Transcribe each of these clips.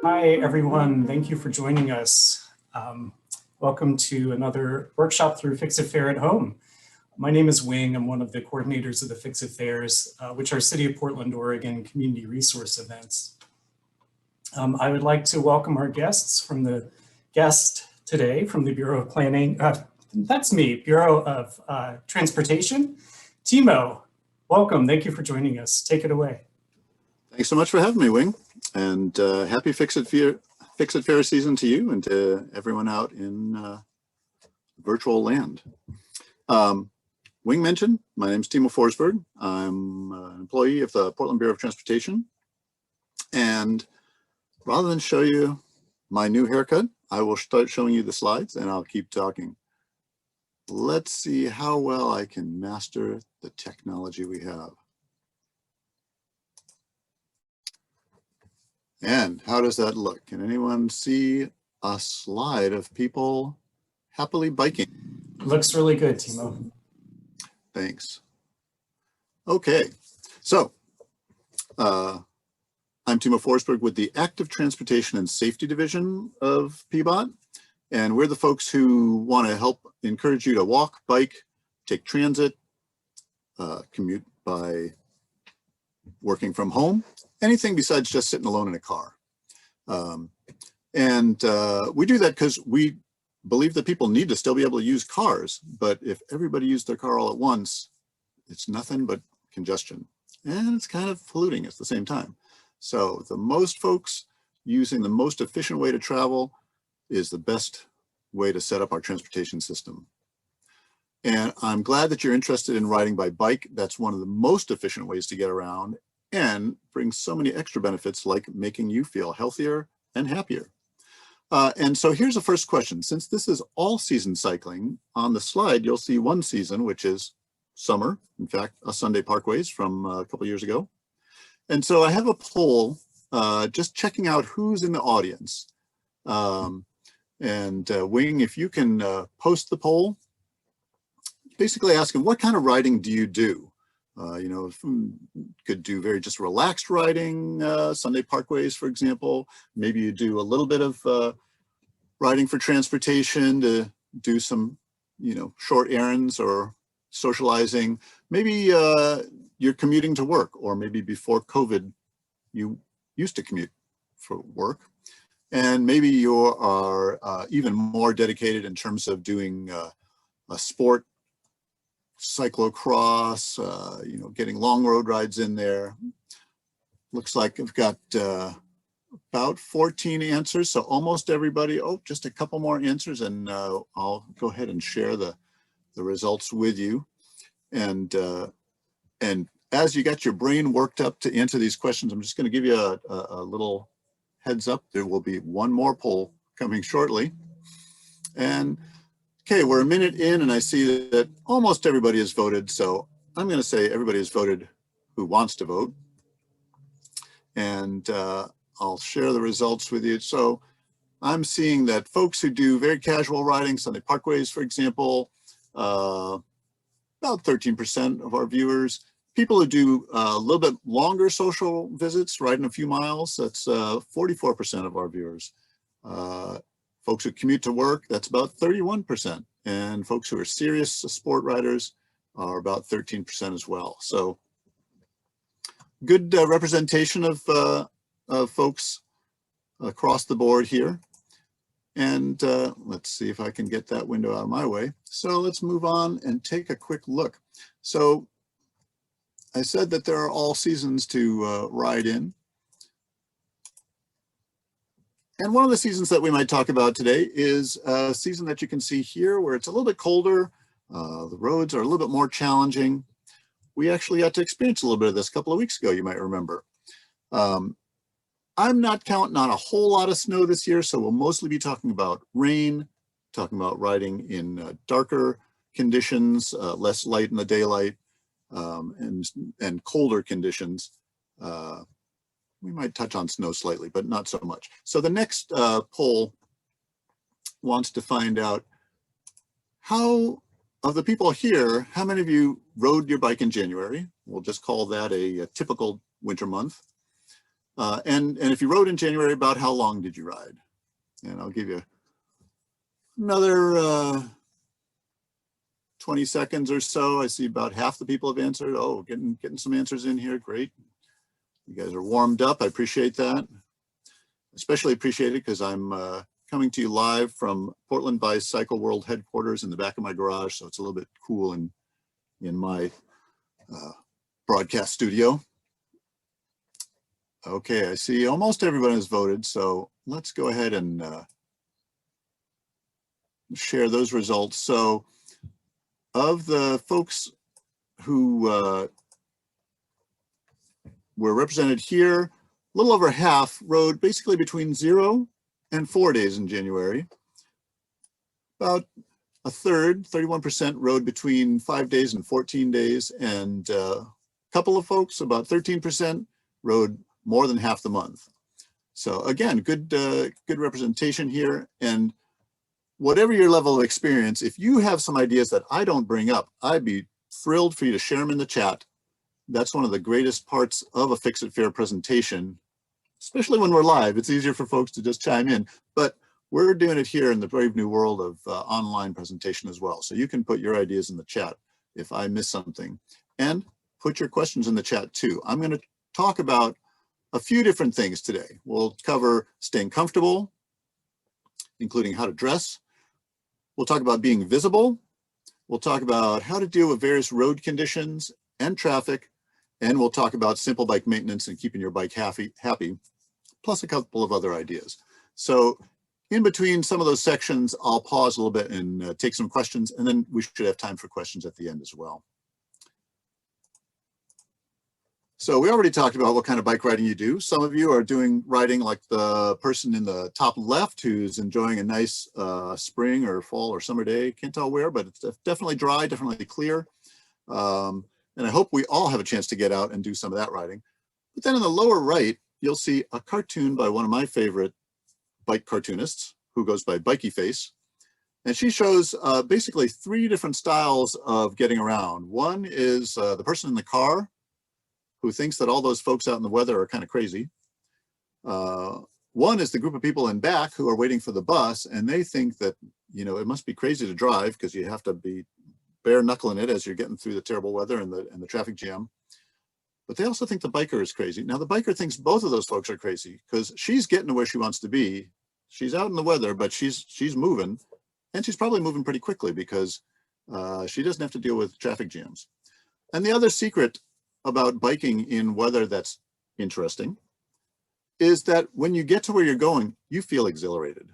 Hi, everyone. Thank you for joining us. Welcome to another workshop through Fix It Fair at Home. My name is Wing. I'm one of the coordinators of the Fix It Fairs, which are City of Portland, Oregon community resource events. I would like to welcome our guests from the guest today from the Bureau of Planning. That's me, Bureau of Transportation. Timo, welcome. Thank you for joining us. Take it away. Thanks so much for having me, Wing, and happy Fix It Fair season to you and to everyone out in virtual land. Wing mentioned, my name's Timo Forsberg. I'm an employee of the Portland Bureau of Transportation, and rather than show you my new haircut, I will start showing you the slides and I'll keep talking. Let's see how well I can master the technology we have. And how does that look? Can anyone see a slide of people happily biking? Looks really good, Timo. Thanks. Okay, so I'm Timo Forsberg with the Active Transportation and Safety Division of PBOT. And we're the folks who want to help encourage you to walk, bike, take transit, commute by working from home, anything besides just sitting alone in a car. We do that because we believe that people need to still be able to use cars, but if everybody used their car all at once, it's nothing but congestion, and it's kind of polluting at the same time. So the most folks using the most efficient way to travel is the best way to set up our transportation system. And I'm glad that you're interested in riding by bike. That's one of the most efficient ways to get around and brings so many extra benefits like making you feel healthier and happier. And so here's the first question. Since this is all season cycling, on the slide, you'll see one season, which is summer. In fact, a Sunday Parkways from a couple years ago. And so I have a poll just checking out who's in the audience. Wing, if you can post the poll, basically asking what kind of riding do you do? You know, could do very just relaxed riding, Sunday Parkways, for example. Maybe you do a little bit of riding for transportation to do some, you know, short errands or socializing. Maybe you're commuting to work, or maybe before COVID, you used to commute for work. And maybe you are even more dedicated in terms of doing a sport, cyclocross, you know, getting long road rides in there. Looks like I've got about 14 answers, so almost everybody. Oh, just a couple more answers, and I'll go ahead and share the results with you. And as you got your brain worked up to answer these questions, I'm just going to give you a little heads up. There will be one more poll coming shortly. And okay, we're a minute in and I see that almost everybody has voted. So I'm going to say everybody has voted who wants to vote. And I'll share the results with you. So I'm seeing that folks who do very casual riding, Sunday Parkways, for example, about 13% of our viewers. People who do a little bit longer social visits, riding a few miles, that's 44% of our viewers. Folks who commute to work, that's about 31%. And folks who are serious sport riders are about 13% as well. So good representation of folks across the board here. And let's see if I can get that window out of my way. So let's move on and take a quick look. So I said that there are all seasons to ride in. And one of the seasons that we might talk about today is a season that you can see here where it's a little bit colder. The roads are a little bit more challenging. We actually got to experience a little bit of this a couple of weeks ago, you might remember. I'm not counting on a whole lot of snow this year, so we'll mostly be talking about rain, talking about riding in darker conditions, less light in the daylight, and colder conditions. We might touch on snow slightly, but not so much. So the next poll wants to find out how, of the people here, how many of you rode your bike in January? We'll just call that a typical winter month. And if you rode in January, about how long did you ride? And I'll give you another 20 seconds or so. I see about half the people have answered. Oh, getting some answers in here. Great. You guys are warmed up. I appreciate that. Especially appreciate it because I'm coming to you live from Portland by Cycle World headquarters in the back of my garage. So it's a little bit cool in my broadcast studio. Okay, I see almost everyone has voted. So let's go ahead and share those results. So of the folks who were represented here, a little over half rode basically between 0 and 4 days in January. About a third, 31%, rode between 5 days and 14 days. And a couple of folks, about 13%, rode more than half the month. So again, good representation here. And whatever your level of experience, if you have some ideas that I don't bring up, I'd be thrilled for you to share them in the chat. That's one of the greatest parts of a Fix It Fair presentation, especially when we're live. It's easier for folks to just chime in, but we're doing it here in the brave new world of online presentation as well. So you can put your ideas in the chat if I miss something, and put your questions in the chat too. I'm going to talk about a few different things today. We'll cover staying comfortable, including how to dress. We'll talk about being visible. We'll talk about how to deal with various road conditions and traffic. And we'll talk about simple bike maintenance and keeping your bike happy, plus a couple of other ideas. So in between some of those sections, I'll pause a little bit and take some questions, and then we should have time for questions at the end as well. So we already talked about what kind of bike riding you do. Some of you are doing riding like the person in the top left who's enjoying a nice spring or fall or summer day. Can't tell where, but it's definitely dry, definitely clear. And I hope we all have a chance to get out and do some of that riding. But then in the lower right, you'll see a cartoon by one of my favorite bike cartoonists who goes by Bikey Face. And she shows basically 3 different styles of getting around. One is the person in the car who thinks that all those folks out in the weather are kind of crazy. One is the group of people in back who are waiting for the bus, and they think that, you know, it must be crazy to drive because you have to be bare knuckling it as you're getting through the terrible weather and the traffic jam. But they also think the biker is crazy. Now the biker thinks both of those folks are crazy because she's getting to where she wants to be. She's out in the weather, but she's moving, and she's probably moving pretty quickly because she doesn't have to deal with traffic jams. And the other secret about biking in weather that's interesting is that when you get to where you're going, you feel exhilarated.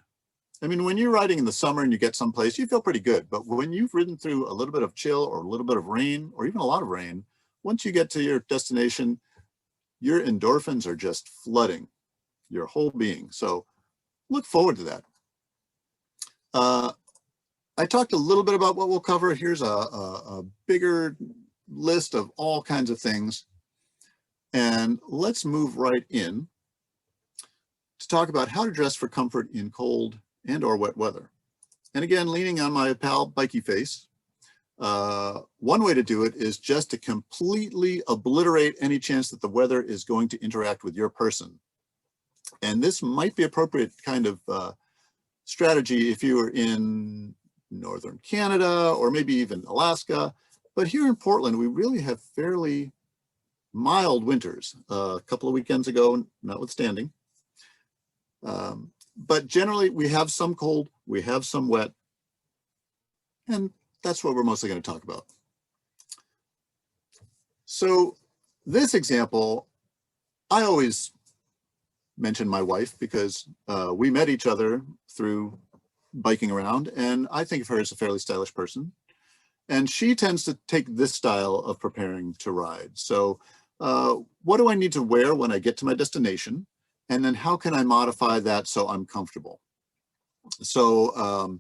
I mean, when you're riding in the summer and you get someplace, you feel pretty good. But when you've ridden through a little bit of chill or a little bit of rain, or even a lot of rain, once you get to your destination, your endorphins are just flooding your whole being. So look forward to that. I talked a little bit about what we'll cover. Here's a bigger list of all kinds of things. And let's move right in to talk about how to dress for comfort in cold and or wet weather. And again, leaning on my pal Bikey Face, one way to do it is just to completely obliterate any chance that the weather is going to interact with your person. And this might be appropriate kind of strategy if you were in northern Canada or maybe even Alaska. But here in Portland, we really have fairly mild winters. A couple of weekends ago, notwithstanding. But generally, we have some cold, we have some wet, and that's what we're mostly going to talk about. So this example, I always mention my wife because we met each other through biking around, and I think of her as a fairly stylish person. And she tends to take this style of preparing to ride. So what do I need to wear when I get to my destination? And then how can I modify that so I'm comfortable? So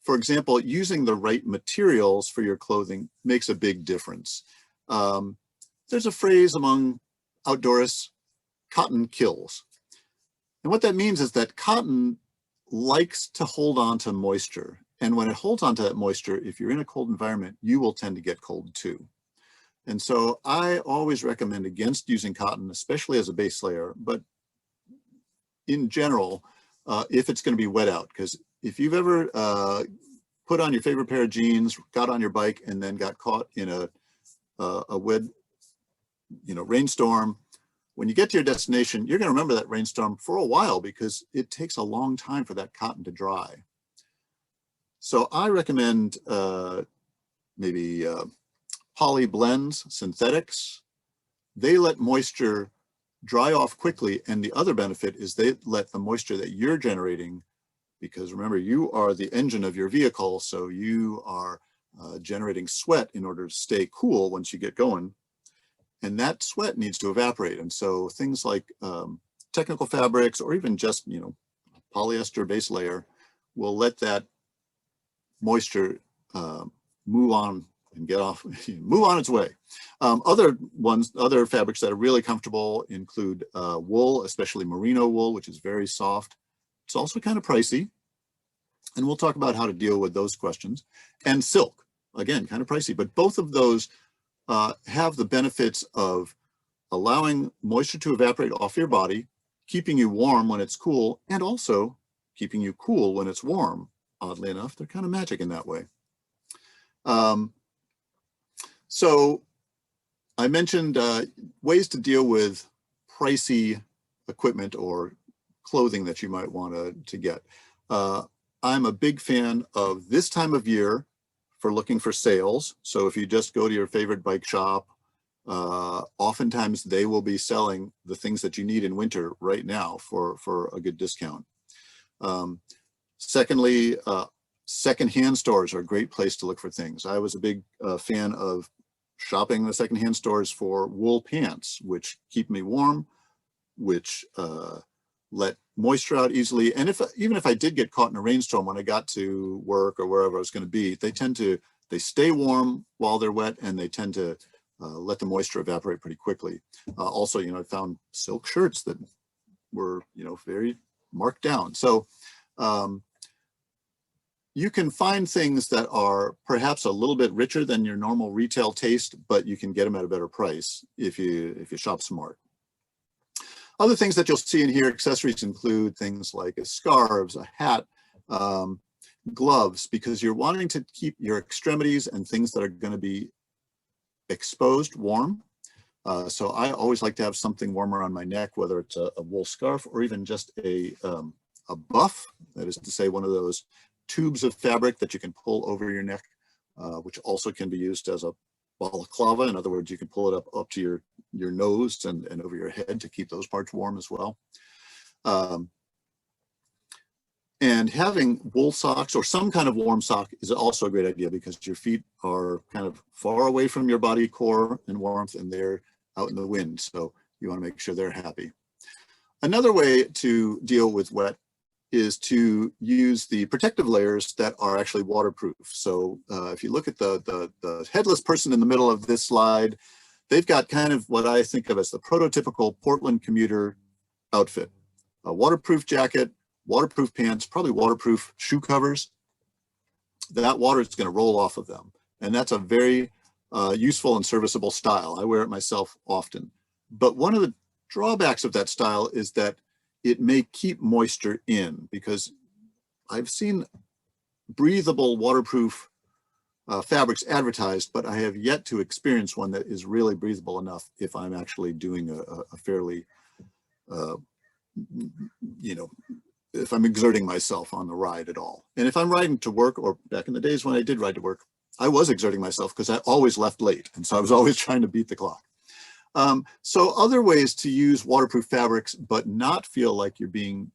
for example, using the right materials for your clothing makes a big difference. There's a phrase among outdoorists, cotton kills. And what that means is that cotton likes to hold on to moisture. And when it holds on to that moisture, if you're in a cold environment, you will tend to get cold too. And so I always recommend against using cotton, especially as a base layer, but in general, if it's going to be wet out, because if you've ever put on your favorite pair of jeans, got on your bike, and then got caught in a wet, rainstorm, when you get to your destination, you're going to remember that rainstorm for a while because it takes a long time for that cotton to dry. So I recommend maybe poly blends, synthetics. They let moisture dry off quickly, and the other benefit is they let the moisture that you're generating, because remember, you are the engine of your vehicle, so you are generating sweat in order to stay cool once you get going, and that sweat needs to evaporate. And so things like technical fabrics, or even just polyester base layer, will let that moisture move on and get off, move on its way. Other fabrics that are really comfortable include wool, especially merino wool, which is very soft. It's also kind of pricey, and we'll talk about how to deal with those questions. And silk, again, kind of pricey, but both of those have the benefits of allowing moisture to evaporate off your body, keeping you warm when it's cool, and also keeping you cool when it's warm. Oddly enough, they're kind of magic in that way. So I mentioned ways to deal with pricey equipment or clothing that you might want to get. I'm a big fan of this time of year for looking for sales. So if you just go to your favorite bike shop, oftentimes they will be selling the things that you need in winter right now for a good discount. Secondly, secondhand stores are a great place to look for things. I was a big fan of shopping the secondhand stores for wool pants, which keep me warm, which let moisture out easily. And even if I did get caught in a rainstorm when I got to work or wherever I was going to be, they stay warm while they're wet, and they tend to let the moisture evaporate pretty quickly. Also, I found silk shirts that were, very marked down. So you can find things that are perhaps a little bit richer than your normal retail taste, but you can get them at a better price if you shop smart. Other things that you'll see in here, accessories, include things like scarves, a hat, gloves, because you're wanting to keep your extremities and things that are going to be exposed warm. So I always like to have something warmer on my neck, whether it's a wool scarf or even just a buff, that is to say, one of those tubes of fabric that you can pull over your neck, which also can be used as a balaclava. In other words, you can pull it up to your nose and over your head to keep those parts warm as well. And having wool socks or some kind of warm sock is also a great idea, because your feet are kind of far away from your body core and warmth, and they're out in the wind. So you want to make sure they're happy. Another way to deal with wet is to use the protective layers that are actually waterproof. So if you look at the headless person in the middle of this slide, they've got kind of what I think of as the prototypical Portland commuter outfit: a waterproof jacket, waterproof pants, probably waterproof shoe covers. That water is going to roll off of them. And that's a very useful and serviceable style. I wear it myself often. But one of the drawbacks of that style is that it may keep moisture in, because I've seen breathable waterproof fabrics advertised, but I have yet to experience one that is really breathable enough if I'm actually doing a fairly, if I'm exerting myself on the ride at all. And if I'm riding to work, or back in the days when I did ride to work, I was exerting myself because I always left late. And so I was always trying to beat the clock. So other ways to use waterproof fabrics, but not feel like you're being,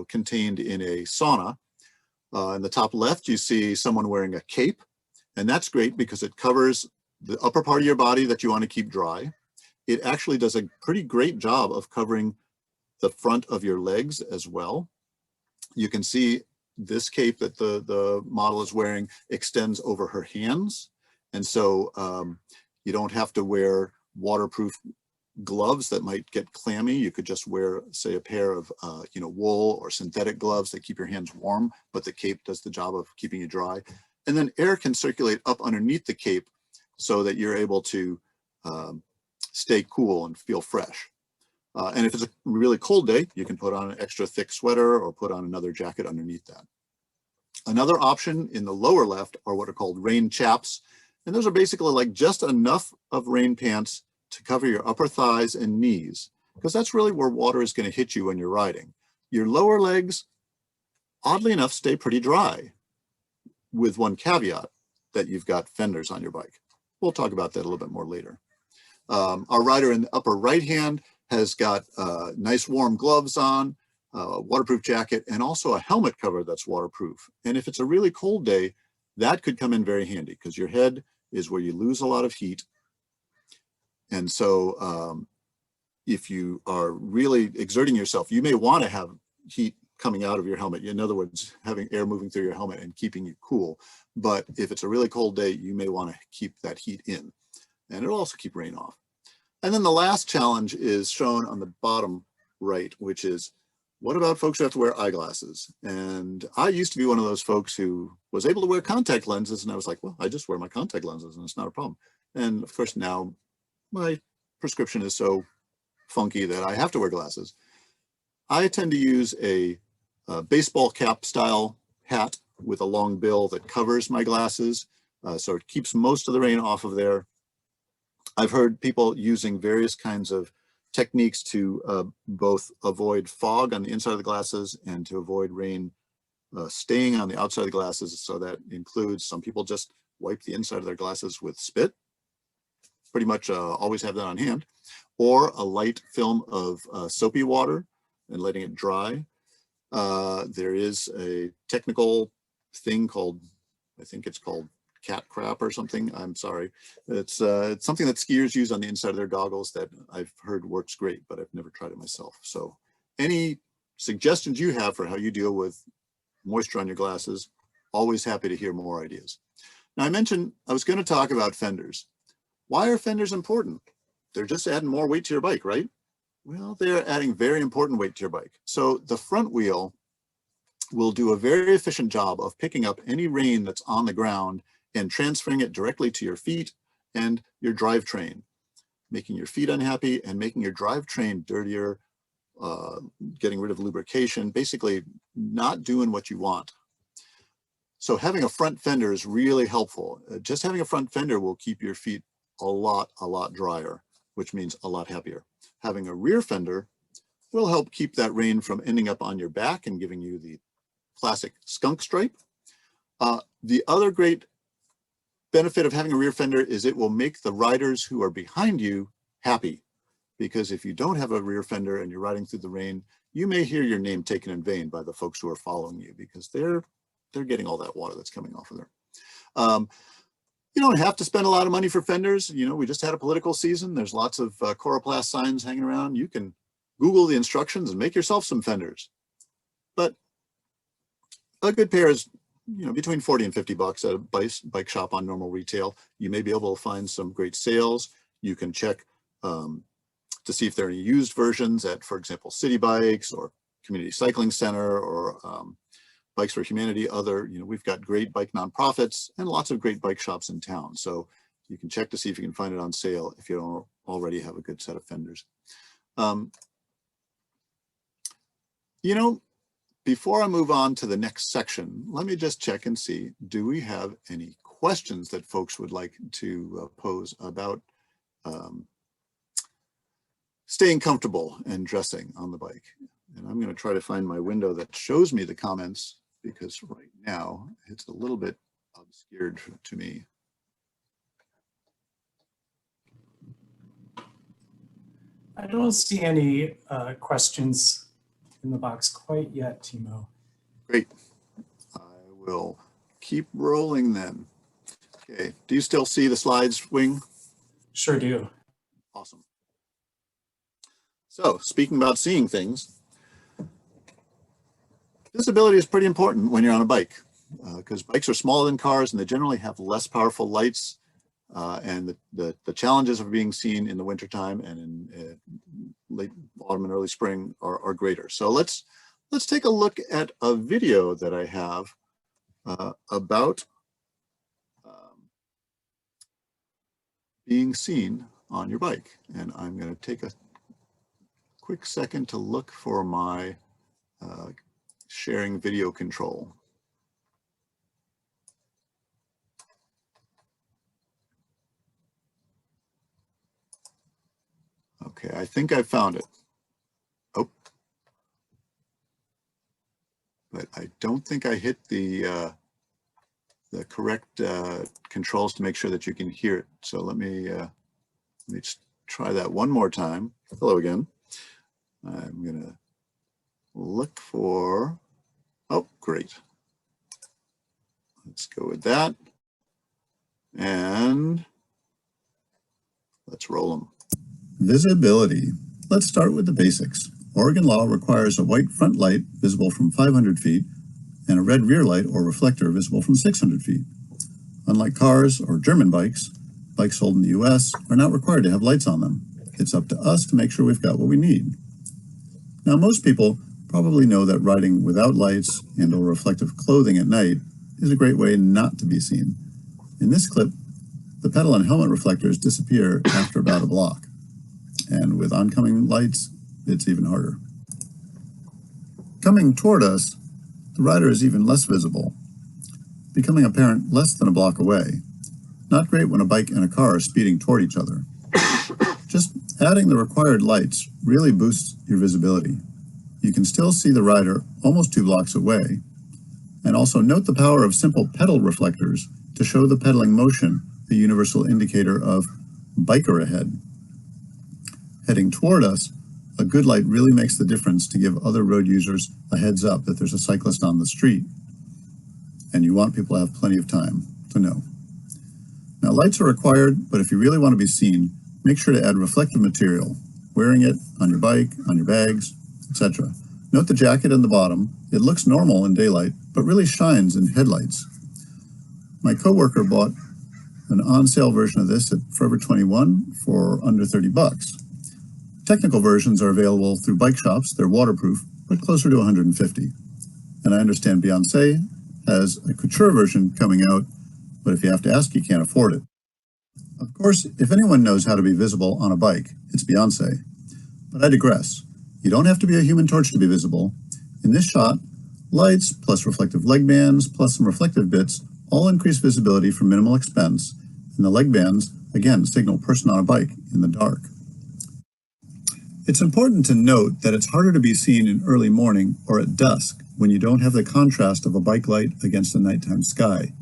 contained in a sauna. In the top left, you see someone wearing a cape, and that's great because it covers the upper part of your body that you want to keep dry. It actually does a pretty great job of covering the front of your legs as well. You can see this cape that the model is wearing extends over her hands. And so you don't have to wear waterproof gloves that might get clammy. You could just wear, say, a pair of wool or synthetic gloves that keep your hands warm, but the cape does the job of keeping you dry. And then air can circulate up underneath the cape so that you're able to stay cool and feel fresh. And if it's a really cold day, you can put on an extra thick sweater or put on another jacket underneath that. Another option in the lower left are what are called rain chaps. And those are basically like just enough of rain pants to cover your upper thighs and knees, because that's really where water is going to hit you when you're riding. Your lower legs, oddly enough, stay pretty dry, with one caveat, that you've got fenders on your bike. We'll talk about that a little bit more later. Our rider in the upper right hand has got nice warm gloves on, waterproof jacket, and also a helmet cover that's waterproof. And if it's a really cold day, that could come in very handy, because your head is where you lose a lot of heat. And so if you are really exerting yourself, you may want to have heat coming out of your helmet. In other words, having air moving through your helmet and keeping you cool. But if it's a really cold day, you may want to keep that heat in, and it'll also keep rain off. And then the last challenge is shown on the bottom right, which is, what about folks who have to wear eyeglasses? And I used to be one of those folks who was able to wear contact lenses, and I was like, well, I just wear my contact lenses and it's not a problem. And of course now my prescription is so funky that I have to wear glasses. I tend to use a baseball cap style hat with a long bill that covers my glasses, so it keeps most of the rain off of there. I've heard people using various kinds of techniques to both avoid fog on the inside of the glasses and to avoid rain staying on the outside of the glasses. So that includes, some people just wipe the inside of their glasses with spit, pretty much always have that on hand, or a light film of soapy water and letting it dry. There is a technical thing called, I think it's called cat crap or something. I'm sorry. It's something that skiers use on the inside of their goggles that I've heard works great, but I've never tried it myself. So any suggestions you have for how you deal with moisture on your glasses, always happy to hear more ideas. Now, I mentioned I was going to talk about fenders. Why are fenders important? They're just adding more weight to your bike, right? Well, they're adding very important weight to your bike. So the front wheel will do a very efficient job of picking up any rain that's on the ground and transferring it directly to your feet and your drivetrain, making your feet unhappy and making your drivetrain dirtier, getting rid of lubrication, basically not doing what you want. So having a front fender is really helpful. Just having a front fender will keep your feet a lot drier, which means a lot happier. Having a rear fender will help keep that rain from ending up on your back and giving you the classic skunk stripe. The other great benefit of having a rear fender is it will make the riders who are behind you happy, because if you don't have a rear fender and you're riding through the rain, you may hear your name taken in vain by the folks who are following you, because they're getting all that water that's coming off of there. You don't have to spend a lot of money for fenders. You know, we just had a political season. There's lots of coroplast signs hanging around. You can Google the instructions and make yourself some fenders. But a good pair is, you know, between 40 and 50 bucks at a bike shop on normal retail. You may be able to find some great sales. You can check to see if there are any used versions at, for example, City Bikes or Community Cycling Center or Bikes for Humanity. We've got great bike nonprofits and lots of great bike shops in town. So you can check to see if you can find it on sale if you don't already have a good set of fenders. Before I move on to the next section, let me just check and see, do we have any questions that folks would like to pose about staying comfortable and dressing on the bike? And I'm going to try to find my window that shows me the comments, because right now it's a little bit obscured to me. I don't see any questions in the box quite yet, Timo. Great. I will keep rolling then. Okay. Do you still see the slides, Wing? Sure do. Awesome. So speaking about seeing things, visibility is pretty important when you're on a bike, because bikes are smaller than cars and they generally have less powerful lights, and the challenges of being seen in the wintertime and in late autumn and early spring are greater. So let's take a look at a video that I have about being seen on your bike. And I'm going to take a quick second to look for my sharing video control. Okay, I think I found it. Oh, but I don't think I hit the correct controls to make sure that you can hear it. So let me just try that one more time. Hello again. I'm gonna look for, oh, great. Let's go with that. And let's roll them. Visibility. Let's start with the basics. Oregon law requires a white front light visible from 500 feet and a red rear light or reflector visible from 600 feet. Unlike cars or German bikes, bikes sold in the US are not required to have lights on them. It's up to us to make sure we've got what we need. Now, most people probably know that riding without lights and or reflective clothing at night is a great way not to be seen. In this clip, the pedal and helmet reflectors disappear after about a block. And with oncoming lights, it's even harder. Coming toward us, the rider is even less visible, becoming apparent less than a block away. Not great when a bike and a car are speeding toward each other. Just adding the required lights really boosts your visibility. You can still see the rider almost 2 blocks away. And also note the power of simple pedal reflectors to show the pedaling motion, the universal indicator of biker ahead. Heading toward us, a good light really makes the difference to give other road users a heads up that there's a cyclist on the street. And you want people to have plenty of time to know. Now, lights are required, but if you really want to be seen, make sure to add reflective material, wearing it on your bike, on your bags, etc. Note the jacket in the bottom. It looks normal in daylight, but really shines in headlights. My coworker bought an on-sale version of this at Forever 21 for under 30 bucks. Technical versions are available through bike shops. They're waterproof, but closer to 150. And I understand Beyonce has a couture version coming out, but if you have to ask, you can't afford it. Of course, if anyone knows how to be visible on a bike, it's Beyonce. But I digress. You don't have to be a Human Torch to be visible. In this shot, lights plus reflective leg bands plus some reflective bits all increase visibility for minimal expense, and the leg bands, again, signal person on a bike in the dark. It's important to note that it's harder to be seen in early morning or at dusk when you don't have the contrast of a bike light against a nighttime sky.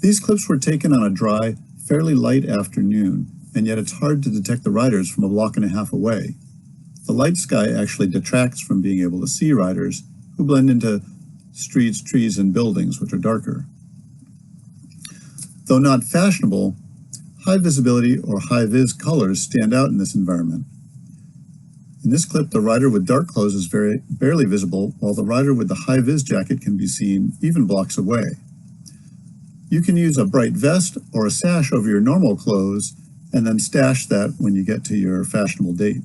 These clips were taken on a dry, fairly light afternoon, and yet it's hard to detect the riders from a block and a half away. The light sky actually detracts from being able to see riders who blend into streets, trees, and buildings, which are darker. Though not fashionable, high visibility or high-vis colors stand out in this environment. In this clip, the rider with dark clothes is barely visible, while the rider with the high-vis jacket can be seen even blocks away. You can use a bright vest or a sash over your normal clothes and then stash that when you get to your fashionable date.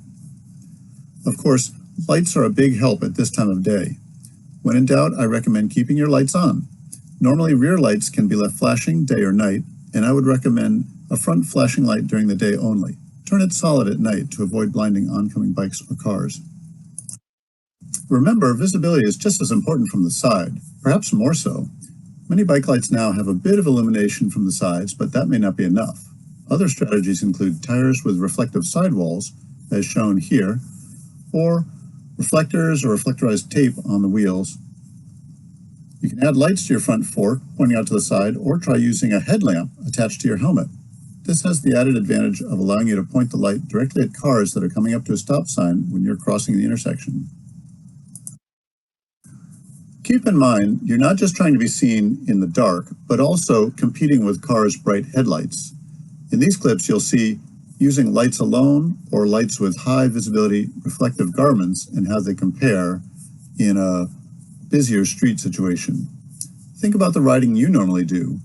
Of course, lights are a big help at this time of day. When in doubt, I recommend keeping your lights on. Normally, rear lights can be left flashing day or night, and I would recommend a front flashing light during the day only. Turn it solid at night to avoid blinding oncoming bikes or cars. Remember, visibility is just as important from the side, perhaps more so. Many bike lights now have a bit of illumination from the sides, but that may not be enough. Other strategies include tires with reflective sidewalls, as shown here, or reflectors or reflectorized tape on the wheels. You can add lights to your front fork, pointing out to the side, or try using a headlamp attached to your helmet. This has the added advantage of allowing you to point the light directly at cars that are coming up to a stop sign when you're crossing the intersection. Keep in mind, you're not just trying to be seen in the dark, but also competing with cars' bright headlights. In these clips, you'll see using lights alone or lights with high visibility reflective garments and how they compare in a busier street situation. Think about the riding you normally do.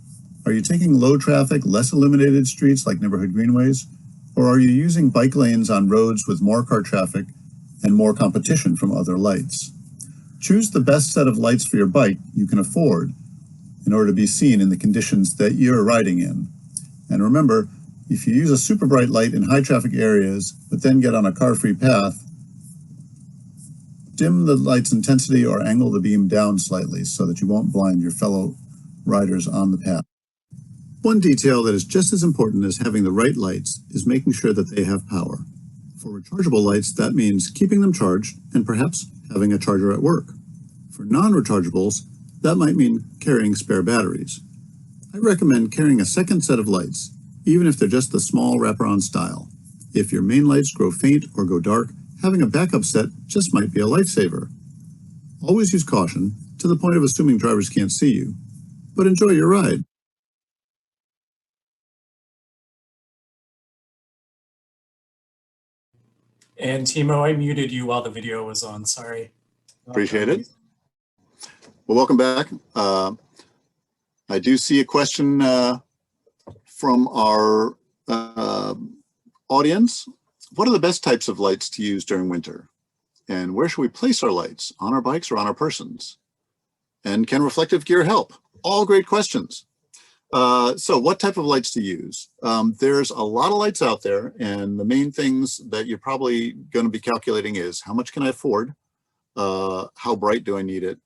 Are you taking low traffic, less illuminated streets like neighborhood greenways? Or are you using bike lanes on roads with more car traffic and more competition from other lights? Choose the best set of lights for your bike you can afford in order to be seen in the conditions that you're riding in. And remember, if you use a super bright light in high traffic areas, but then get on a car-free path, dim the light's intensity or angle the beam down slightly so that you won't blind your fellow riders on the path. One detail that is just as important as having the right lights is making sure that they have power. For rechargeable lights, that means keeping them charged and perhaps having a charger at work. For non-rechargeables, that might mean carrying spare batteries. I recommend carrying a second set of lights, even if they're just the small wraparound style. If your main lights grow faint or go dark, having a backup set just might be a lifesaver. Always use caution, to the point of assuming drivers can't see you, but enjoy your ride. And Timo, I muted you while the video was on, sorry. Appreciate it. Well, welcome back. I do see a question from our audience. What are the best types of lights to use during winter? And where should we place our lights, on our bikes or on our persons? And can reflective gear help? All great questions. So what type of lights to use? There's a lot of lights out there, and the main things that you're probably going to be calculating is how much can I afford? How bright do I need it?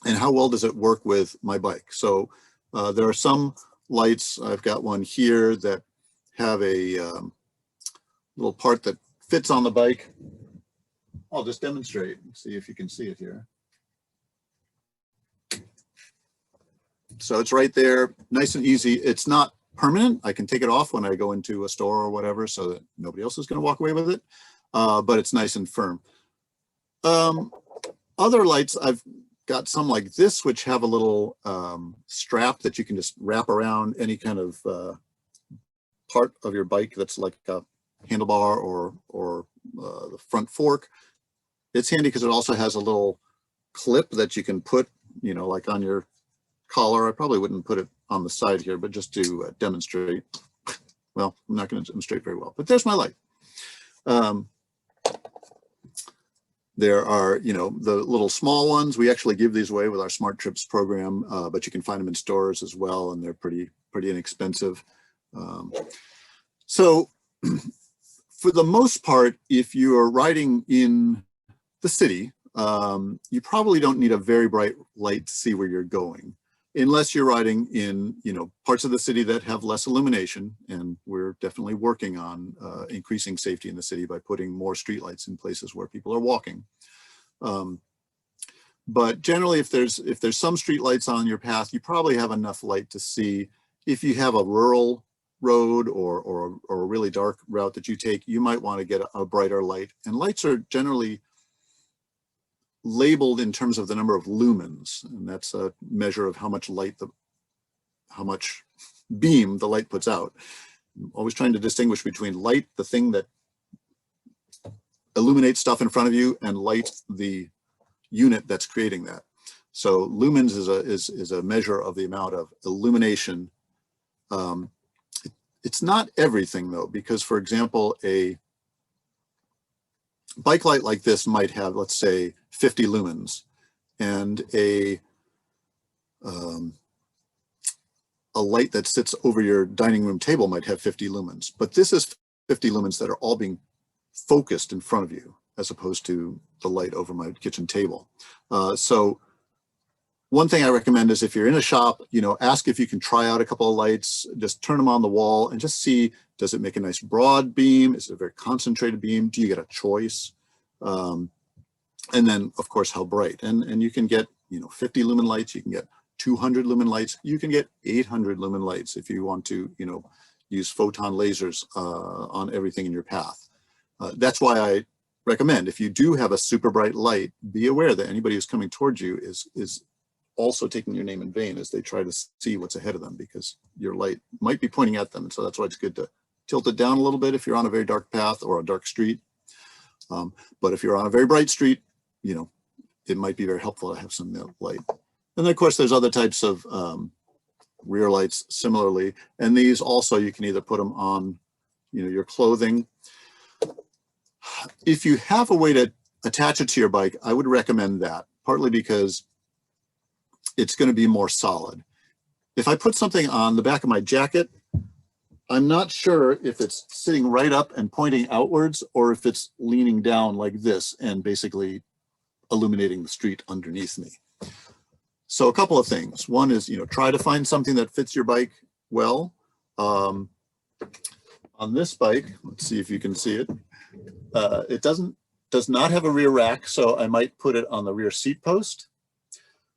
And how well does it work with my bike? So there are some lights, I've got one here that have a little part that fits on the bike. I'll just demonstrate and see if you can see it here. So it's right there, nice and easy. It's not permanent. I can take it off when I go into a store or whatever so that nobody else is going to walk away with it, but it's nice and firm. Other lights, I've got some like this, which have a little strap that you can just wrap around any kind of part of your bike that's like a handlebar or the front fork. It's handy because it also has a little clip that you can put, you know, like on your collar. I probably wouldn't put it on the side here, but just to demonstrate. Well, I'm not going to demonstrate very well, but there's my light. There are, you know, the little small ones. We actually give these away with our Smart Trips program, but you can find them in stores as well, and they're pretty inexpensive. So for the most part, if you are riding in the city, you probably don't need a very bright light to see where you're going, unless you're riding in, you know, parts of the city that have less illumination. And we're definitely working on increasing safety in the city by putting more streetlights in places where people are walking. But generally, if there's some streetlights on your path, you probably have enough light to see. If you have a rural road or a really dark route that you take, you might want to get a brighter light. And lights are generally labeled in terms of the number of lumens, and that's a measure of how much light, how much beam the light puts out. I'm always trying to distinguish between light, the thing that illuminates stuff in front of you, and light, the unit that's creating that. So lumens is a measure of the amount of illumination. It's not everything though, because for example, a bike light like this might have, let's say, 50 lumens, and a light that sits over your dining room table might have 50 lumens. But this is 50 lumens that are all being focused in front of you, as opposed to the light over my kitchen table. So one thing I recommend is if you're in a shop, you know, ask if you can try out a couple of lights, just turn them on the wall and just see, does it make a nice broad beam? Is it a very concentrated beam? Do you get a choice? And then of course, how bright, and you can get, you know, 50 lumen lights, you can get 200 lumen lights, you can get 800 lumen lights if you want to, you know, use photon lasers on everything in your path. That's why I recommend, if you do have a super bright light, be aware that anybody who's coming towards you is also taking your name in vain as they try to see what's ahead of them, because your light might be pointing at them. And so that's why it's good to tilt it down a little bit if you're on a very dark path or a dark street. But if you're on a very bright street, you know, it might be very helpful to have some light. And then of course, there's other types of rear lights similarly. And these also, you can either put them on, you know, your clothing. If you have a way to attach it to your bike, I would recommend that, partly because it's going to be more solid. If I put something on the back of my jacket, I'm not sure if it's sitting right up and pointing outwards or if it's leaning down like this and basically illuminating the street underneath me. So a couple of things. One is, try to find something that fits your bike well. On this bike, let's see if you can see it. It does not have a rear rack, so I might put it on the rear seat post.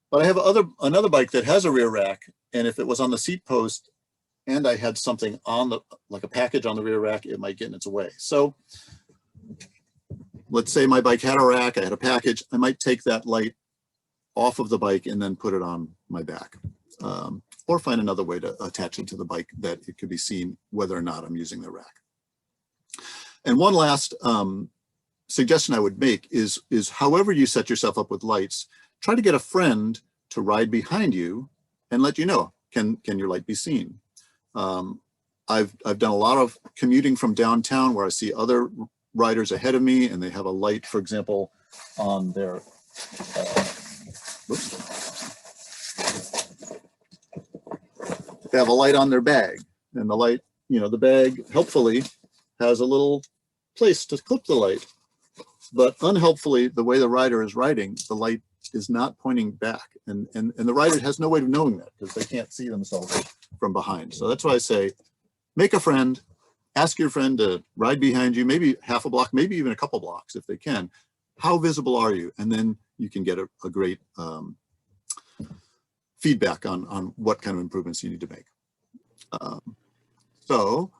But I have another bike that has a rear rack, and if it was on the seat post and I had something on like a package on the rear rack, it might get in its way. So let's say my bike had a rack, I had a package, I might take that light off of the bike and then put it on my back. Or find another way to attach it to the bike that it could be seen whether or not I'm using the rack. And one last suggestion I would make is however you set yourself up with lights, try to get a friend to ride behind you and let you know, can your light be seen? I've done a lot of commuting from downtown where I see other riders ahead of me and they have a light, for example, on their, they have a light on their bag, and the light, the bag helpfully has a little place to clip the light, but unhelpfully, the way the rider is riding, the light is not pointing back, and the rider has no way of knowing that because they can't see themselves from behind. So that's why I say, make a friend, ask your friend to ride behind you, maybe half a block, maybe even a couple blocks if they can. How visible are you? And then you can get a great feedback on what kind of improvements you need to make. Timo,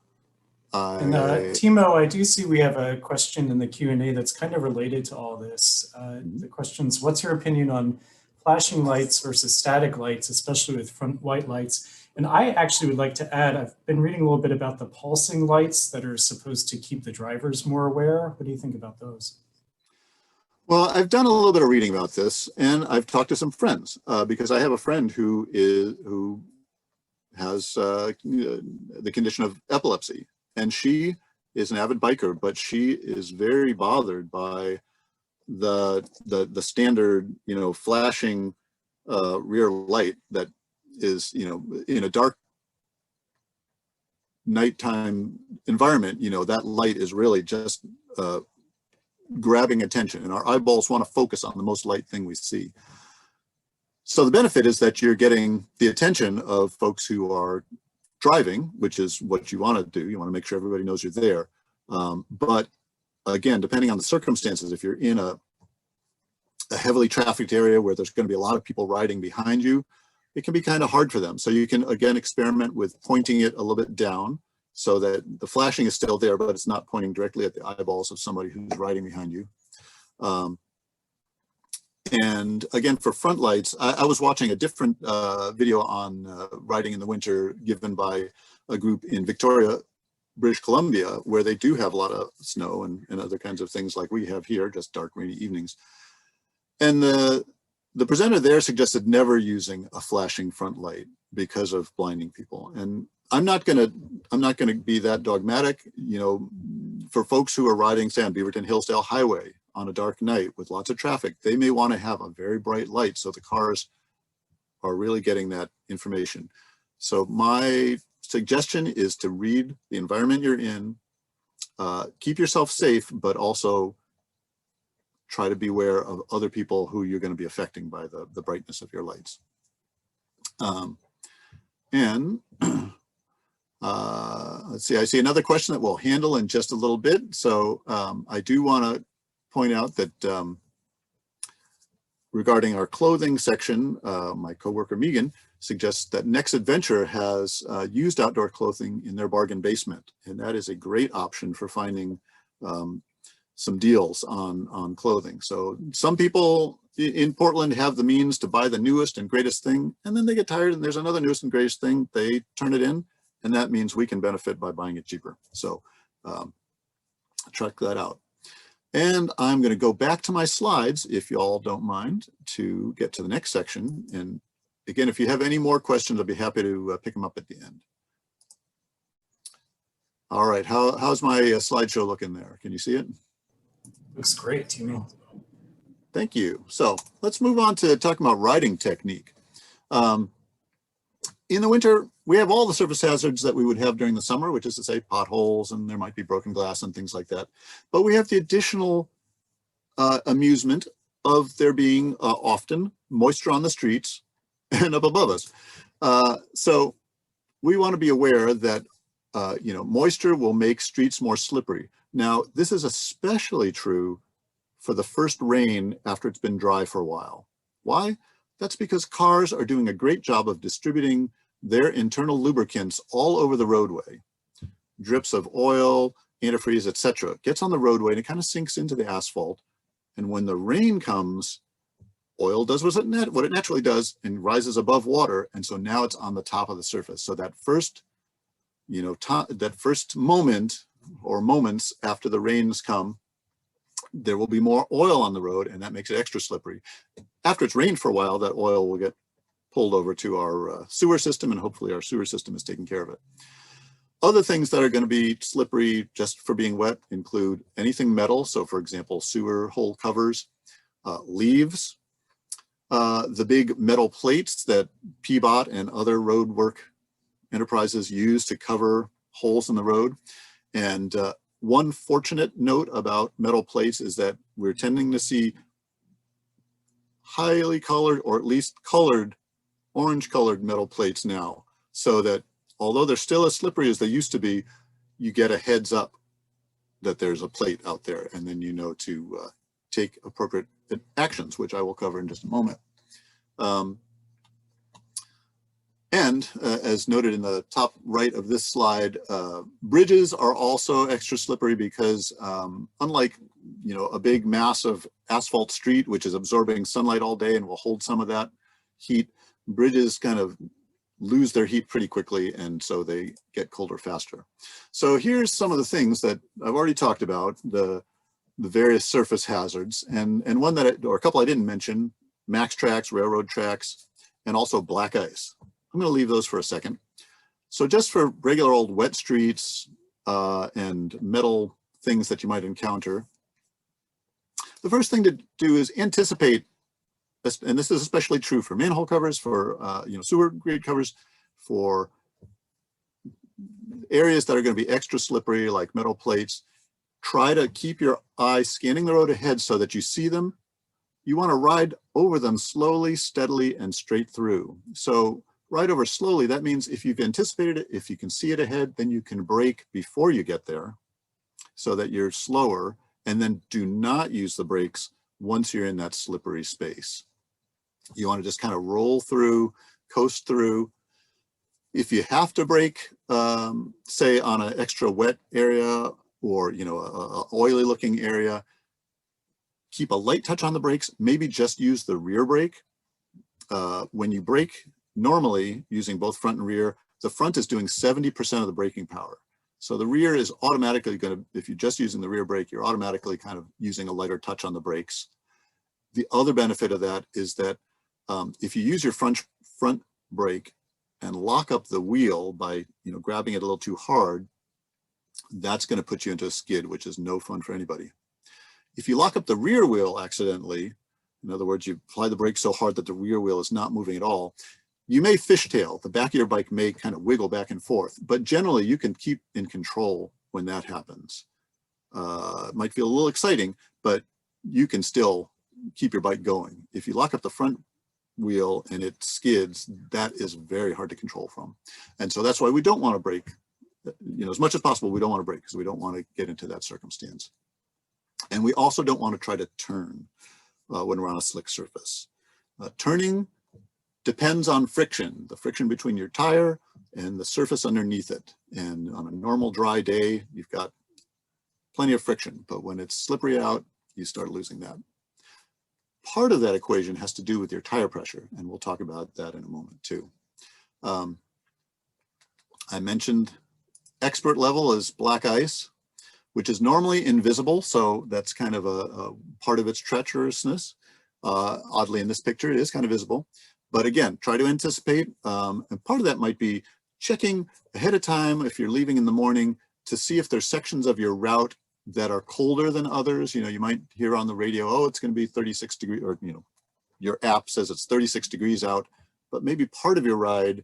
I do see we have a question in the Q&A that's kind of related to all this. The question's, what's your opinion on flashing lights versus static lights, especially with front white lights? And I actually would like to add, I've been reading a little bit about the pulsing lights that are supposed to keep the drivers more aware. What do you think about those? Well, I've done a little bit of reading about this, and I've talked to some friends because I have a friend who has the condition of epilepsy, and she is an avid biker, but she is very bothered by the standard, flashing rear light that is, in a dark nighttime environment, that light is really just grabbing attention, and our eyeballs want to focus on the most light thing we see. So the benefit is that you're getting the attention of folks who are driving, which is what you want to do. You want to make sure everybody knows you're there. But again, depending on the circumstances, if you're in a heavily trafficked area where there's going to be a lot of people riding behind you, it can be kind of hard for them. So you can, again, experiment with pointing it a little bit down so that the flashing is still there, but it's not pointing directly at the eyeballs of somebody who's riding behind you. And again, for front lights, I was watching a different video on riding in the winter given by a group in Victoria, British Columbia, where they do have a lot of snow and other kinds of things like we have here, just dark, rainy evenings. And the presenter there suggested never using a flashing front light because of blinding people. And I'm not gonna be that dogmatic. For folks who are riding, say, on Beaverton Hillsdale Highway on a dark night with lots of traffic, they may want to have a very bright light so the cars are really getting that information. So my suggestion is to read the environment you're in, keep yourself safe, but also try to be aware of other people who you're going to be affecting by the brightness of your lights. Let's see, I see another question that we'll handle in just a little bit. So I do want to point out that regarding our clothing section, my coworker Megan suggests that Next Adventure has used outdoor clothing in their bargain basement, and that is a great option for finding some deals on clothing. So some people in Portland have the means to buy the newest and greatest thing, and then they get tired and there's another newest and greatest thing, they turn it in, and that means we can benefit by buying it cheaper. So check that out. And I'm going to go back to my slides, if you all don't mind, to get to the next section. And again, if you have any more questions, I'll be happy to pick them up at the end. All right, how's my slideshow looking there? Can you see it? Looks great, Timo. Thank you. So let's move on to talking about riding technique. In the winter, we have all the surface hazards that we would have during the summer, which is to say potholes, and there might be broken glass and things like that. But we have the additional amusement of there being often moisture on the streets and up above us. So we want to be aware that moisture will make streets more slippery. Now, this is especially true for the first rain after it's been dry for a while. Why? That's because cars are doing a great job of distributing their internal lubricants all over the roadway. Drips of oil, antifreeze, etc. gets on the roadway and it kind of sinks into the asphalt. And when the rain comes, oil does what it naturally does and rises above water. And so now it's on the top of the surface. So that first, that first moment or moments after the rains come, there will be more oil on the road, and that makes it extra slippery. After it's rained for a while, that oil will get pulled over to our sewer system, and hopefully our sewer system is taking care of it. Other things that are going to be slippery just for being wet include anything metal. So for example, sewer hole covers, leaves, the big metal plates that PBOT and other road work enterprises use to cover holes in the road. And one fortunate note about metal plates is that we're tending to see highly colored, or at least colored, orange colored metal plates now, so that although they're still as slippery as they used to be, you get a heads up that there's a plate out there, and then you know to take appropriate actions, which I will cover in just a moment. As noted in the top right of this slide, bridges are also extra slippery because unlike a big mass of asphalt street, which is absorbing sunlight all day and will hold some of that heat, bridges kind of lose their heat pretty quickly, and so they get colder faster. So here's some of the things that I've already talked about, the various surface hazards, and one that or a couple I didn't mention: max tracks, railroad tracks, and also black ice. I'm going to leave those for a second. So just for regular old wet streets and metal things that you might encounter, the first thing to do is anticipate, and this is especially true for manhole covers, for sewer grate covers, for areas that are going to be extra slippery like metal plates. Try to keep your eye scanning the road ahead so that you see them. You want to ride over them slowly, steadily, and straight through. So ride over slowly, that means if you've anticipated it, if you can see it ahead, then you can brake before you get there so that you're slower, and then do not use the brakes once you're in that slippery space. You want to just kind of roll through, coast through. If you have to brake, say on an extra wet area or a oily looking area, keep a light touch on the brakes, maybe just use the rear brake. When you brake normally using both front and rear, the front is doing 70% of the braking power. So the rear is automatically going to, if you're just using the rear brake, you're automatically kind of using a lighter touch on the brakes. The other benefit of that is that if you use your front brake and lock up the wheel by grabbing it a little too hard, that's going to put you into a skid, which is no fun for anybody. If you lock up the rear wheel accidentally, in other words, you apply the brake so hard that the rear wheel is not moving at all, you may fishtail. The back of your bike may kind of wiggle back and forth, but generally you can keep in control when that happens. It might feel a little exciting, but you can still keep your bike going. If you lock up the front wheel and it skids, that is very hard to control from. And so that's why we don't want to brake. As much as possible, we don't want to brake because we don't want to get into that circumstance. And we also don't want to try to turn when we're on a slick surface. Turning depends on friction, the friction between your tire and the surface underneath it. And on a normal dry day, you've got plenty of friction, but when it's slippery out, you start losing that. Part of that equation has to do with your tire pressure, and we'll talk about that in a moment too. I mentioned expert level is black ice, which is normally invisible, so that's kind of a part of its treacherousness. Oddly, in this picture, it is kind of visible. But again, try to anticipate, and part of that might be checking ahead of time if you're leaving in the morning to see if there's sections of your route that are colder than others. You might hear on the radio, oh, it's going to be 36 degrees, or your app says it's 36 degrees out, but maybe part of your ride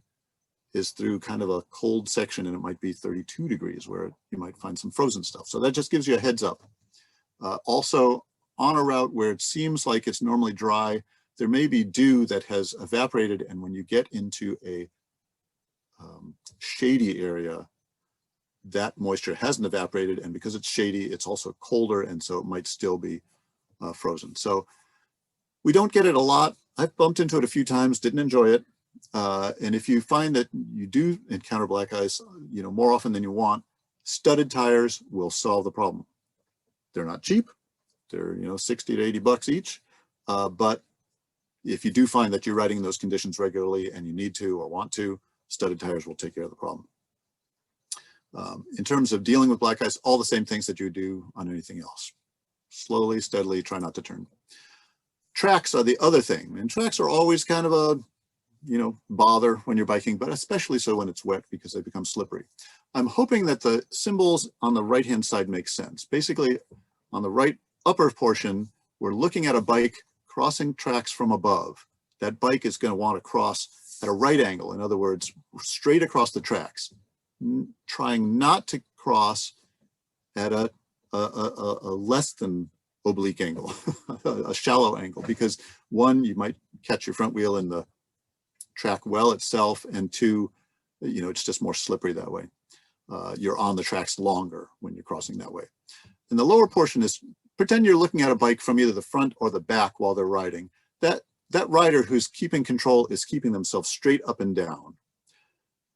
is through kind of a cold section, and it might be 32 degrees where you might find some frozen stuff. So that just gives you a heads up. Also, on a route where it seems like it's normally dry, there may be dew that has evaporated, and when you get into a shady area, that moisture hasn't evaporated, and because it's shady, it's also colder, and so it might still be frozen. So we don't get it a lot. I've bumped into it a few times, didn't enjoy it. And if you find that you do encounter black ice, more often than you want, studded tires will solve the problem. They're not cheap. They're 60 to 80 bucks each. But if you do find that you're riding in those conditions regularly and you need to or want to, studded tires will take care of the problem. In terms of dealing with black ice, all the same things that you do on anything else. Slowly, steadily, try not to turn. Tracks are the other thing, and tracks are always kind of a bother when you're biking, but especially so when it's wet because they become slippery. I'm hoping that the symbols on the right-hand side make sense. Basically, on the right upper portion, we're looking at a bike crossing tracks from above. That bike is going to want to cross at a right angle. In other words, straight across the tracks, trying not to cross at a less than oblique angle, a shallow angle, because one, you might catch your front wheel in the track well itself, and two, it's just more slippery that way. You're on the tracks longer when you're crossing that way. And the lower portion is, pretend you're looking at a bike from either the front or the back while they're riding. That rider who's keeping control is keeping themselves straight up and down.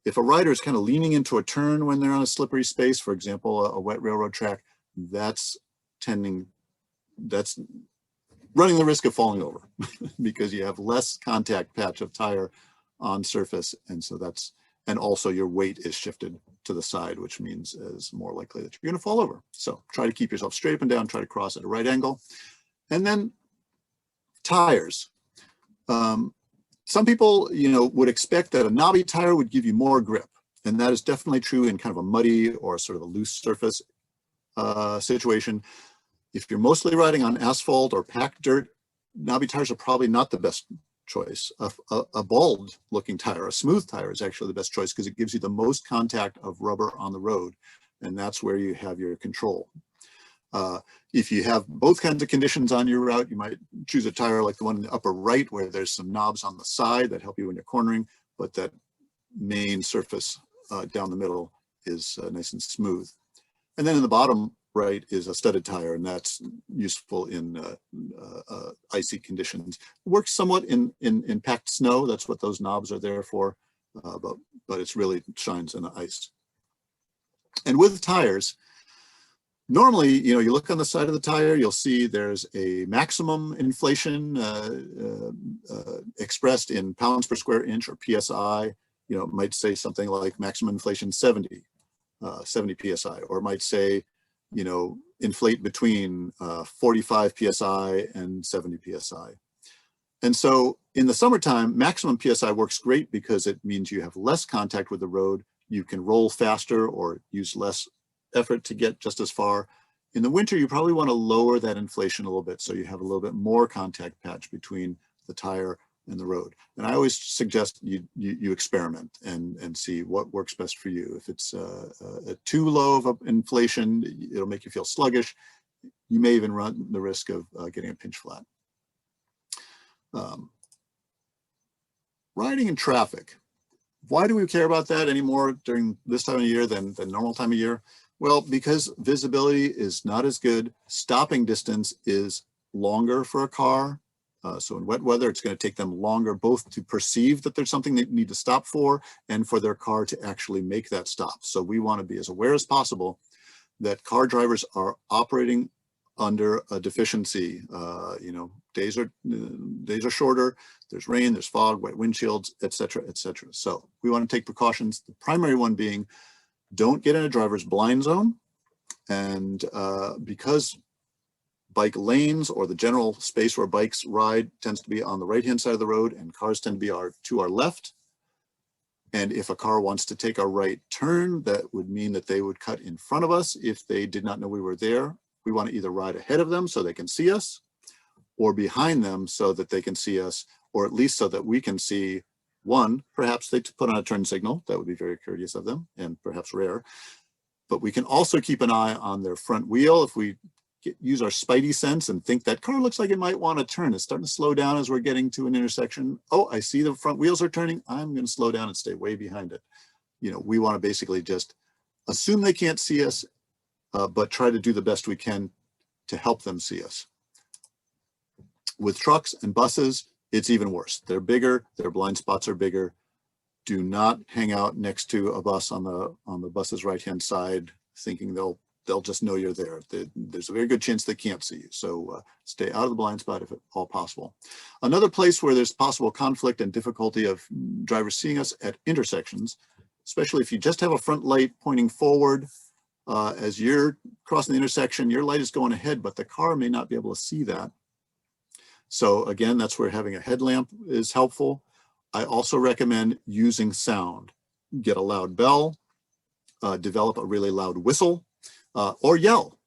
If a rider is kind of leaning into a turn when they're on a slippery space, for example, a wet railroad track, that's running the risk of falling over because you have less contact patch of tire on surface. And so and also your weight is shifted to the side, which means it's more likely that you're going to fall over. So try to keep yourself straight up and down, try to cross at a right angle. And then tires. Some people, would expect that a knobby tire would give you more grip. And that is definitely true in kind of a muddy or sort of a loose surface situation. If you're mostly riding on asphalt or packed dirt, knobby tires are probably not the best choice. A bald looking tire, a smooth tire, is actually the best choice because it gives you the most contact of rubber on the road. And that's where you have your control. If you have both kinds of conditions on your route, you might choose a tire like the one in the upper right, where there's some knobs on the side that help you when you're cornering, but that main surface down the middle is nice and smooth. And then in the bottom right is a studded tire, and that's useful in icy conditions. It works somewhat in packed snow. That's what those knobs are there for, but it's really shines in the ice. And with tires, normally, you look on the side of the tire, you'll see there's a maximum inflation expressed in pounds per square inch, or PSI. It might say something like maximum inflation 70 PSI, or it might say, inflate between 45 PSI and 70 PSI. And so in the summertime, maximum PSI works great because it means you have less contact with the road. You can roll faster or use less effort to get just as far. In the winter, you probably want to lower that inflation a little bit so you have a little bit more contact patch between the tire and the road. And I always suggest you experiment and see what works best for you. If it's too low of an inflation, it'll make you feel sluggish. You may even run the risk of getting a pinch flat. Riding in traffic. Why do we care about that anymore during this time of year than normal time of year? Well, because visibility is not as good. Stopping distance is longer for a car. So in wet weather, it's going to take them longer both to perceive that there's something they need to stop for and for their car to actually make that stop. So we want to be as aware as possible that car drivers are operating under a deficiency. Days are shorter, there's rain, there's fog, wet windshields, et cetera, et cetera. So we want to take precautions. The primary one being, don't get in a driver's blind zone. And because bike lanes or the general space where bikes ride tends to be on the right-hand side of the road and cars tend to be to our left. And if a car wants to take a right turn, that would mean that they would cut in front of us if they did not know we were there. We want to either ride ahead of them so they can see us, or behind them so that they can see us, or at least so that we can see One, perhaps they put on a turn signal. That would be very courteous of them and perhaps rare. But we can also keep an eye on their front wheel. If we use our spidey sense and think that car looks like it might want to turn, it's starting to slow down as we're getting to an intersection. Oh, I see the front wheels are turning. I'm going to slow down and stay way behind it. You know, we want to basically just assume they can't see us, but try to do the best we can to help them see us. With trucks and buses, it's even worse. They're bigger, their blind spots are bigger. Do not hang out next to a bus on the bus's right-hand side, thinking they'll just know you're there. There's a very good chance they can't see you. So stay out of the blind spot if at all possible. Another place where there's possible conflict and difficulty of drivers seeing us at intersections, especially if you just have a front light pointing forward. As you're crossing the intersection, your light is going ahead, but the car may not be able to see that. So again, that's where having a headlamp is helpful. I also recommend using sound. Get a loud bell, develop a really loud whistle, or yell,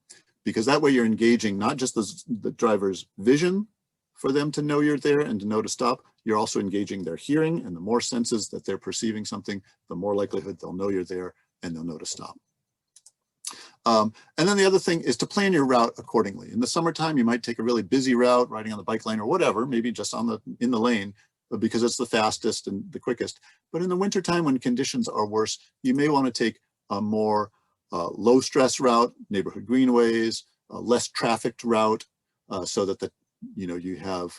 because that way you're engaging not just the driver's vision for them to know you're there and to know to stop, you're also engaging their hearing, and the more senses that they're perceiving something, the more likelihood they'll know you're there and they'll know to stop. And then the other thing is to plan your route accordingly. In the summertime, you might take a really busy route, riding on the bike lane or whatever, maybe just in the lane, because it's the fastest and the quickest. But in the wintertime, when conditions are worse, you may want to take a more low stress route, neighborhood greenways, less trafficked route, so that you have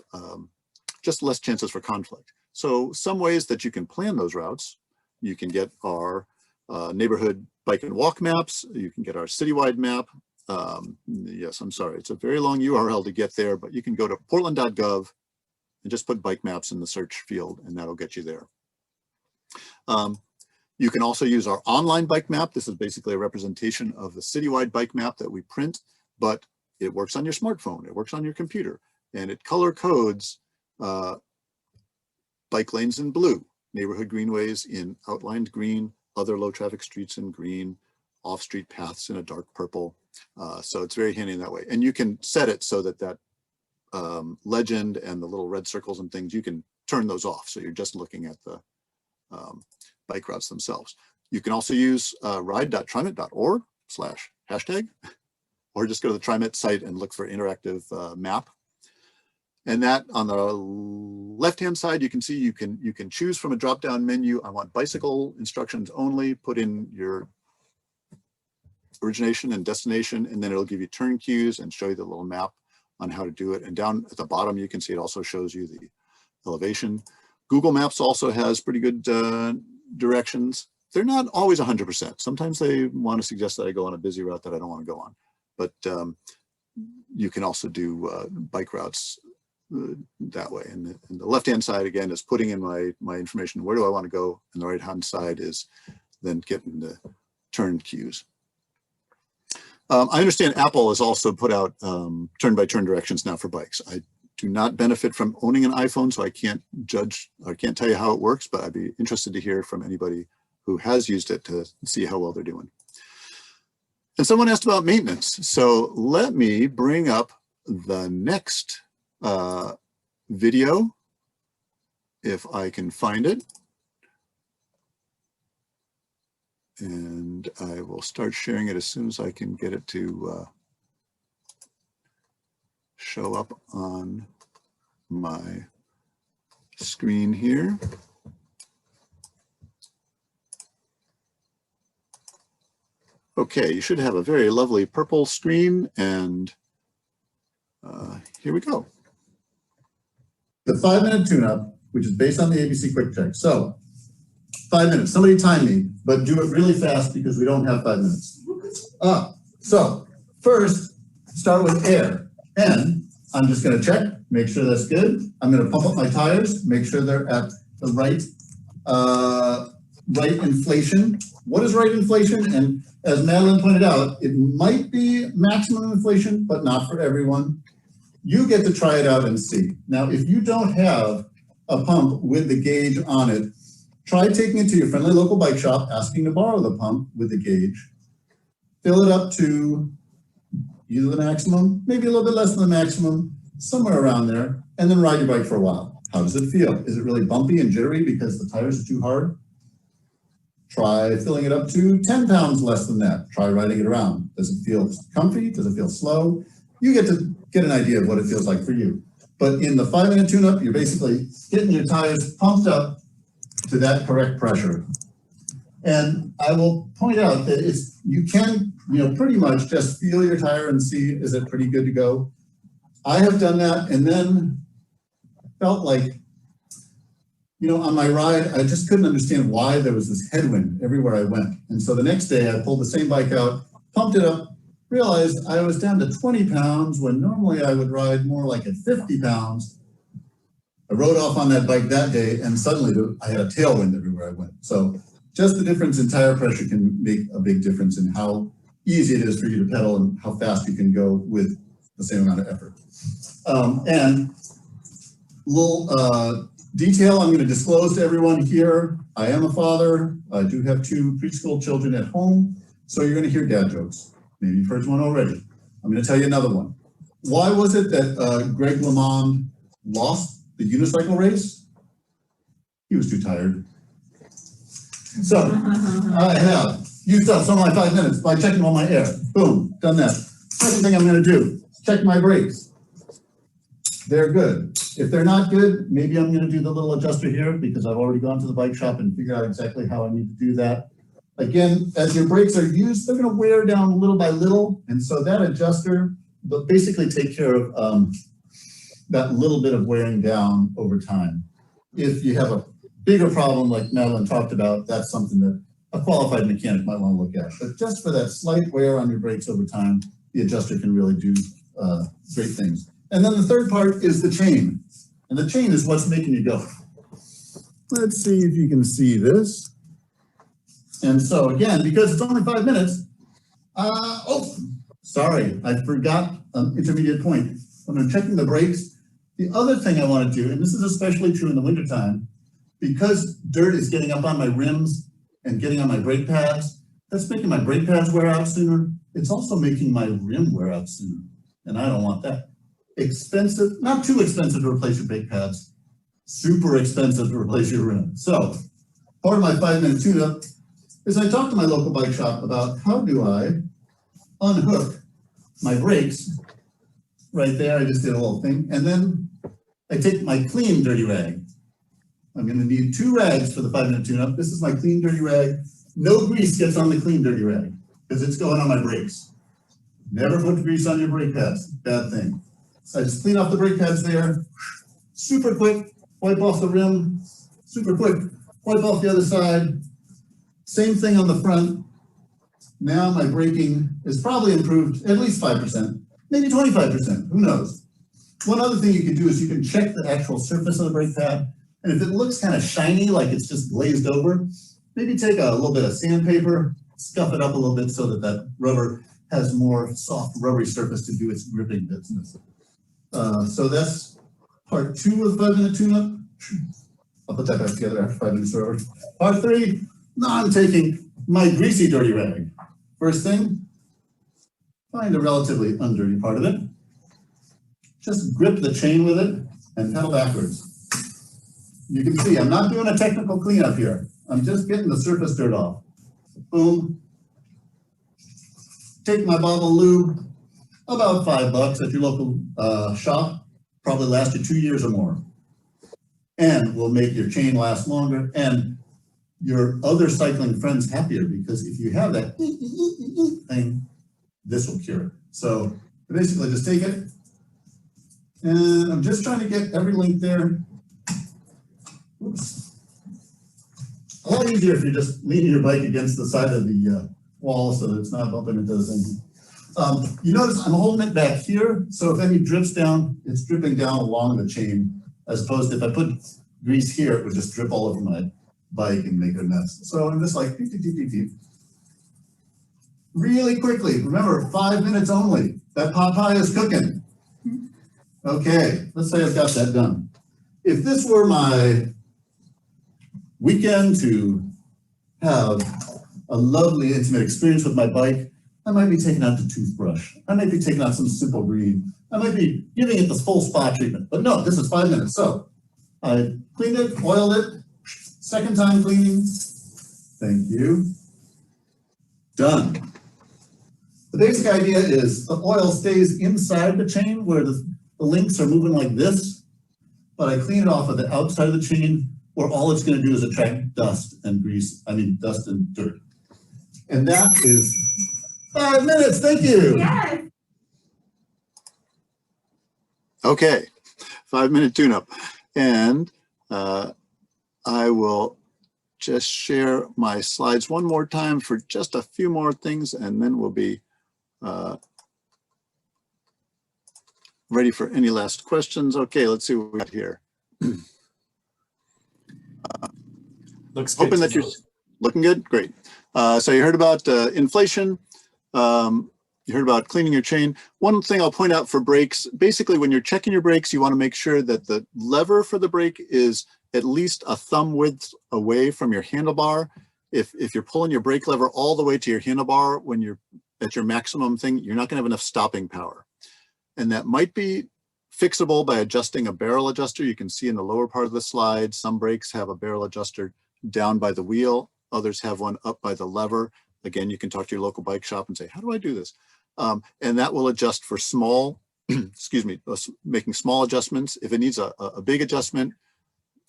just less chances for conflict. So some ways that you can plan those routes, you can get our neighborhood bike and walk maps. You can get our citywide map. Yes, I'm sorry, it's a very long URL to get there, but you can go to portland.gov and just put bike maps in the search field, and that'll get you there. You can also use our online bike map. This is basically a representation of the citywide bike map that we print, but it works on your smartphone, it works on your computer, and it color codes bike lanes in blue, neighborhood greenways in outlined green, other low traffic streets in green, off-street paths in a dark purple. So it's very handy in that way. And you can set it so that legend and the little red circles and things, you can turn those off. So you're just looking at the bike routes themselves. You can also use ride.trimet.org/hashtag, or just go to the TriMet site and look for interactive map. And that on the left-hand side, you can see you can choose from a drop-down menu. I want bicycle instructions only. Put in your origination and destination, and then it'll give you turn cues and show you the little map on how to do it. And down at the bottom, you can see it also shows you the elevation. Google Maps also has pretty good directions. They're not always 100%. Sometimes they want to suggest that I go on a busy route that I don't want to go on. But you can also do bike routes that way. And the left-hand side, again, is putting in my information. Where do I want to go? And the right-hand side is then getting the turn cues. I understand Apple has also put out turn-by-turn directions now for bikes. I do not benefit from owning an iPhone, so I can't judge or can't tell you how it works, but I'd be interested to hear from anybody who has used it to see how well they're doing. And someone asked about maintenance. So let me bring up the next video, if I can find it. And I will start sharing it as soon as I can get it to show up on my screen here. Okay, you should have a very lovely purple screen, and here we go. The 5-minute tune-up, which is based on the ABC Quick Check. So 5 minutes, somebody time me, but do it really fast because we don't have 5 minutes. So first, start with air. And I'm just gonna check, make sure that's good. I'm gonna pump up my tires, make sure they're at the right inflation. What is right inflation? And as Madeline pointed out, it might be maximum inflation, but not for everyone. You get to try it out and see. Now, if you don't have a pump with the gauge on it, try taking it to your friendly local bike shop, asking to borrow the pump with the gauge, fill it up to either the maximum, maybe a little bit less than the maximum, somewhere around there, and then ride your bike for a while. How does it feel? Is it really bumpy and jittery because the tires are too hard? Try filling it up to 10 pounds less than that. Try riding it around. Does it feel comfy? Does it feel slow? You get to get an idea of what it feels like for you. But in the 5-minute tune-up, you're basically getting your tires pumped up to that correct pressure. And I will point out that you can, pretty much just feel your tire and see, is it pretty good to go? I have done that and then felt like, on my ride, I just couldn't understand why there was this headwind everywhere I went. And so the next day I pulled the same bike out, pumped it up, realized I was down to 20 pounds when normally I would ride more like at 50 pounds. I rode off on that bike that day and suddenly I had a tailwind everywhere I went. So just the difference in tire pressure can make a big difference in how easy it is for you to pedal and how fast you can go with the same amount of effort. And little detail I'm going to disclose to everyone here. I am a father. I do have 2 preschool children at home. So you're going to hear dad jokes. Maybe you've heard one already. I'm going to tell you another one. Why was it that Greg LeMond lost the unicycle race? He was too tired. So I have used up some of my 5 minutes by checking all my air. Boom, done that. Second thing I'm going to do, check my brakes. They're good. If they're not good, maybe I'm going to do the little adjuster here because I've already gone to the bike shop and figured out exactly how I need to do that. Again, as your brakes are used, they're going to wear down little by little. And so that adjuster will basically take care of that little bit of wearing down over time. If you have a bigger problem like Madeline talked about, that's something that a qualified mechanic might want to look at. But just for that slight wear on your brakes over time, the adjuster can really do great things. And then the third part is the chain. And the chain is what's making you go. Let's see if you can see this. And so again, because it's only 5 minutes, sorry, I forgot an intermediate point. When I'm checking the brakes, the other thing I want to do, and this is especially true in the wintertime, because dirt is getting up on my rims and getting on my brake pads, that's making my brake pads wear out sooner. It's also making my rim wear out sooner. And I don't want that. Expensive, not too expensive to replace your brake pads, super expensive to replace your rim. So part of my 5-minute tune-up is I talked to my local bike shop about how do I unhook my brakes. Right there, I just did a little thing. And then I take my clean dirty rag. I'm going to need 2 rags for the 5-minute tune-up. This is my clean dirty rag. No grease gets on the clean dirty rag because it's going on my brakes. Never put grease on your brake pads. Bad thing. So I just clean off the brake pads there. Super quick, wipe off the rim. Super quick, wipe off the other side. Same thing on the front. Now my braking is probably improved at least 5%, maybe 25%, who knows? One other thing you can do is you can check the actual surface of the brake pad. And if it looks kind of shiny, like it's just glazed over, maybe take a little bit of sandpaper, scuff it up a little bit so that that rubber has more soft rubbery surface to do its gripping business. So that's part 2 of the 5-minute tune-up. I'll put that back together after 5 minutes are over. Part 3, now I'm taking my greasy dirty rag. First thing, find a relatively undirty part of it. Just grip the chain with it and pedal backwards. You can see I'm not doing a technical cleanup here. I'm just getting the surface dirt off. Boom. Take my bottle of lube, about $5 at your local shop, probably last you 2 years or more. And will make your chain last longer and your other cycling friends happier, because if you have that thing, this will cure it. So basically just take it, and I'm just trying to get every link there. Oops. A lot easier if you're just leaning your bike against the side of the wall so that it's not bumping into the thing. You notice I'm holding it back here, so if any drips down, it's dripping down along the chain, as opposed to if I put grease here, it would just drip all over my bike and make a mess. So I'm just like, beep, beep, beep, beep, beep. Really quickly, remember 5 minutes only. That pot pie is cooking. Okay, let's say I've got that done. If this were my weekend to have a lovely intimate experience with my bike, I might be taking out the toothbrush. I might be taking out some simple green. I might be giving it the full spa treatment. But no, this is 5 minutes. So I cleaned it, oiled it, second time cleaning. Thank you. Done. The basic idea is the oil stays inside the chain where the links are moving like this, but I clean it off of the outside of the chain where all it's going to do is attract dust and grease, dust and dirt. And that is 5 minutes. Thank you. Yes. Okay, 5-minute tune-up. And I will just share my slides one more time for just a few more things, and then we'll be ready for any last questions. Okay, let's see what we got here. Looks good. Hoping that you're looking good. Great. So you heard about inflation. You heard about cleaning your chain. One thing I'll point out for brakes, basically when you're checking your brakes, you want to make sure that the lever for the brake is at least a thumb width away from your handlebar. If you're pulling your brake lever all the way to your handlebar when you're at your maximum thing, you're not going to have enough stopping power. And that might be fixable by adjusting a barrel adjuster. You can see in the lower part of the slide, some brakes have a barrel adjuster down by the wheel. Others have one up by the lever. Again, you can talk to your local bike shop and say, how do I do this? And that will adjust for small, excuse me, making small adjustments. If it needs a big adjustment,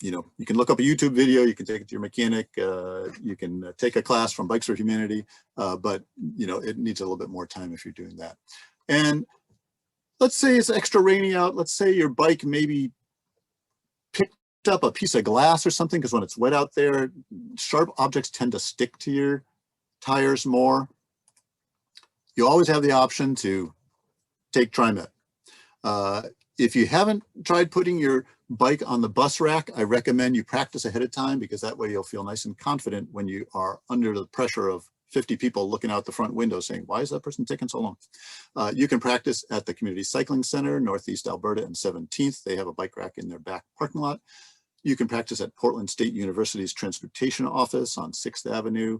you can look up a YouTube video, you can take it to your mechanic, you can take a class from Bikes for Humanity, but it needs a little bit more time if you're doing that. And let's say it's extra rainy out. Let's say your bike maybe picked up a piece of glass or something, because when it's wet out there, sharp objects tend to stick to your tires more. You always have the option to take TriMet. If you haven't tried putting your bike on the bus rack, I recommend you practice ahead of time, because that way you'll feel nice and confident when you are under the pressure of 50 people looking out the front window saying, why is that person taking so long? You can practice at the Community Cycling Center, Northeast Alberta and 17th. They have a bike rack in their back parking lot. You can practice at Portland State University's Transportation Office on 6th Avenue.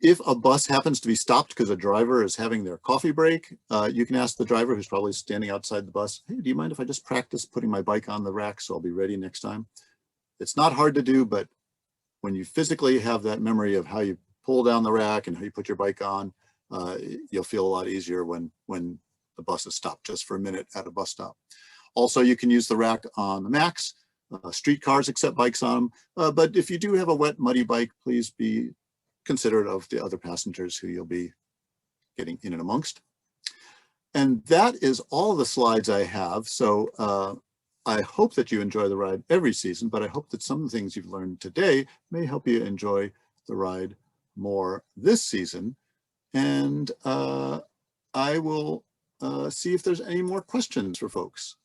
If a bus happens to be stopped because a driver is having their coffee break, you can ask the driver who's probably standing outside the bus, hey, do you mind if I just practice putting my bike on the rack so I'll be ready next time? It's not hard to do, but when you physically have that memory of how you pull down the rack and how you put your bike on, you'll feel a lot easier when the bus is stopped just for a minute at a bus stop. Also, you can use the rack on the Max. Streetcars accept bikes on them, but if you do have a wet, muddy bike, please be considerate of the other passengers who you'll be getting in and amongst. And that is all the slides I have. So I hope that you enjoy the ride every season, but I hope that some of the things you've learned today may help you enjoy the ride more this season. And I will see if there's any more questions for folks.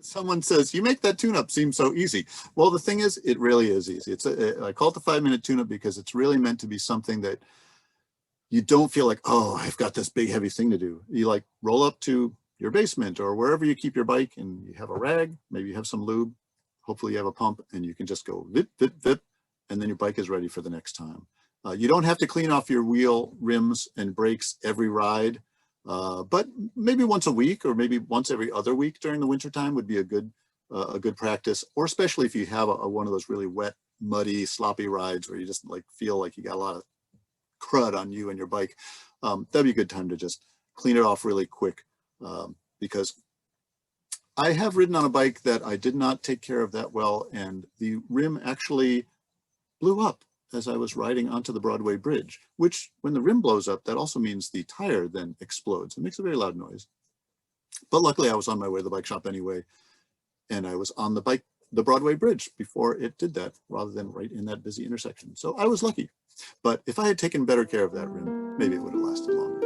Someone says, you make that tune-up seem so easy. Well, the thing is, it really is easy. I call it the 5-minute tune-up because it's really meant to be something that you don't feel like, oh, I've got this big heavy thing to do. You like roll up to your basement or wherever you keep your bike and you have a rag, maybe you have some lube, hopefully you have a pump, and you can just go vip, vip, vip, and then your bike is ready for the next time. You don't have to clean off your wheel, rims, and brakes every ride. But maybe once a week or maybe once every other week during the wintertime would be a good practice, or especially if you have one of those really wet, muddy, sloppy rides where you just feel like you got a lot of crud on you and your bike. That'd be a good time to just clean it off really quick, because I have ridden on a bike that I did not take care of that well, and the rim actually blew up as I was riding onto the Broadway Bridge, which when the rim blows up, that also means the tire then explodes. It makes a very loud noise. But luckily I was on my way to the bike shop anyway, and I was on the Broadway Bridge before it did that, rather than right in that busy intersection. So I was lucky. But if I had taken better care of that rim, maybe it would have lasted longer.